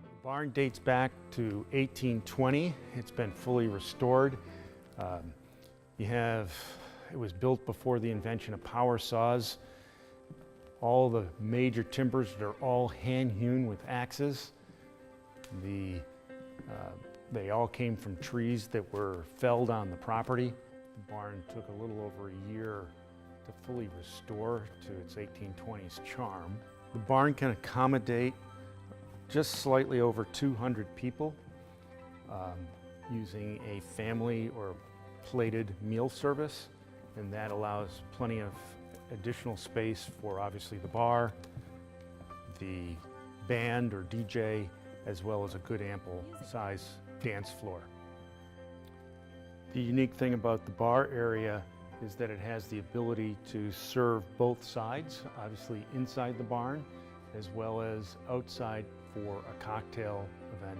The barn dates back to 1820. It's been fully restored. It was built before the invention of power saws. All the major timbers are all hand-hewn with axes. They all came from trees that were felled on the property. The barn took a little over a year to fully restore to its 1820s charm. The barn can accommodate just slightly over 200 people using a family or plated meal service, and that allows plenty of additional space for obviously the bar, the band or DJ, as well as a good ample size dance floor. The unique thing about the bar area is that it has the ability to serve both sides, obviously inside the barn, as well as outside for a cocktail event.